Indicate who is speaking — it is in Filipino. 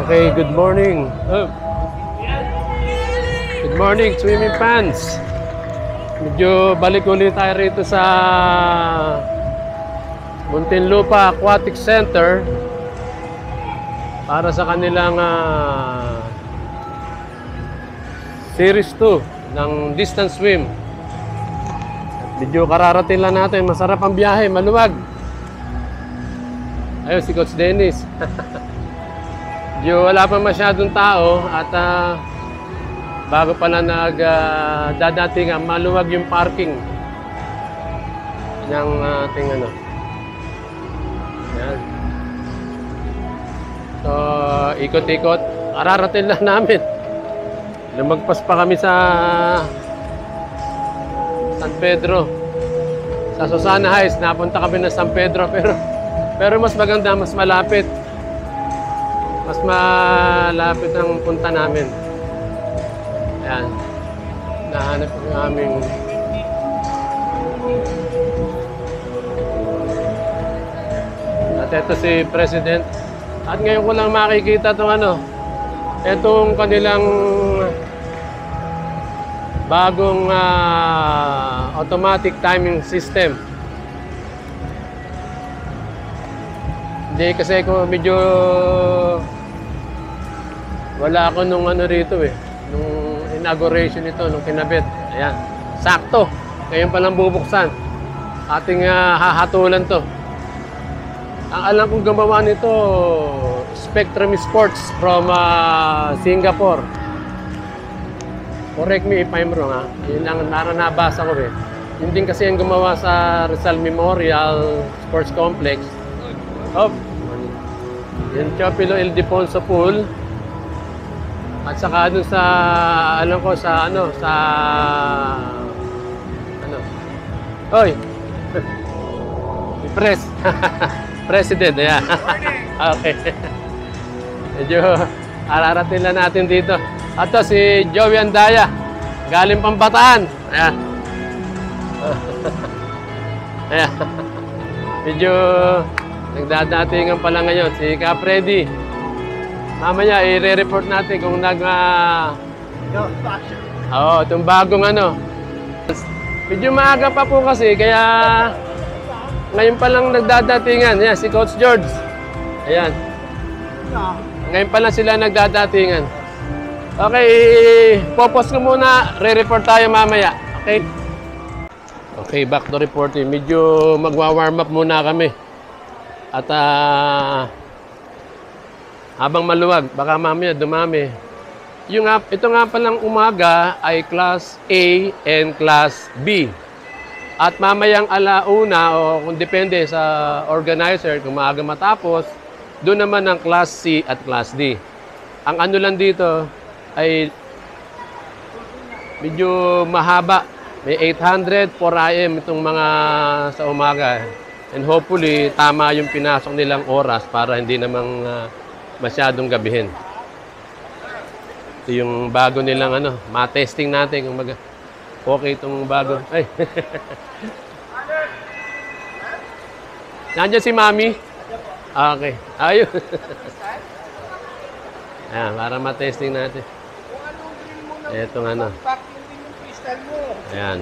Speaker 1: Okay, good morning. Good morning, swimming fans. Medyo balik ulit tayo rito sa Muntinlupa Aquatic Center para sa kanilang Series 2 ng distance swim. At medyo kararating lang natin. Masarap ang biyahe, maluwag. Ayun, si Coach Dennis. Medyo wala pa masyadong tao at bago pala dadating, maluwag yung parking ng ating ano. Yan. So, ikot-ikot. Ararating lang namin. Lumagpas pa kami sa San Pedro. Sa Susana Heights, napunta kami na San Pedro. Pero mas maganda, mas malapit. Mas malapit ang punta namin. Ayan. Nahanap ko yung aming at ito si President. At ngayon ko lang makikita itong kanilang bagong automatic timing system. Hindi kasi ko medyo wala ako nung rito nung inauguration nito, nung kinabit. Ayan, sakto. Ngayon pa lang bubuksan. Ating hahatulan to. Ang alam kong gumawa nito, Spectrum Sports from Singapore. Correct me if I'm wrong, Yun lang nabasa ko Yun din kasi ang gumawa sa Rizal Memorial Sports Complex. Yung Chopilo Ildefonso Pool. At saka dun sa Oy. President, ayan. Okay. Medyo ararating lang natin dito. At to si Joey Andaya, galing Pambataan. Ayan. Ayan. Medyo nagdadatingan pa lang ngayon si Capredi. Mamaya i-report natin kung itong bagong Medyo maaga pa po kasi kaya ngayon pa lang nagdadatingan. Ayan, si Coach George. Ayan. Ngayon pa lang sila nagdadatingan. Okay, popos ko muna. Re-report tayo mamaya. Okay? Okay, back to reporting. Medyo magwa-warm up muna kami. At habang maluwag, baka mamaya dumami. Ito nga palang umaga ay Class A and Class B. At mamayang alauna o kung depende sa organizer, kung maaga matapos, doon naman ang Class C at Class D. Ang lang dito ay medyo mahaba. May 800 4 AM itong mga sa umaga. And hopefully, tama yung pinasok nilang oras para hindi namang masyadong gabihin. Ito yung bago nilang ma-testing natin kung okay itong bago. Ay. Nandiyan si Mami? Okay. Ayun. Ayan, para ma-testing natin. Itong Ayan.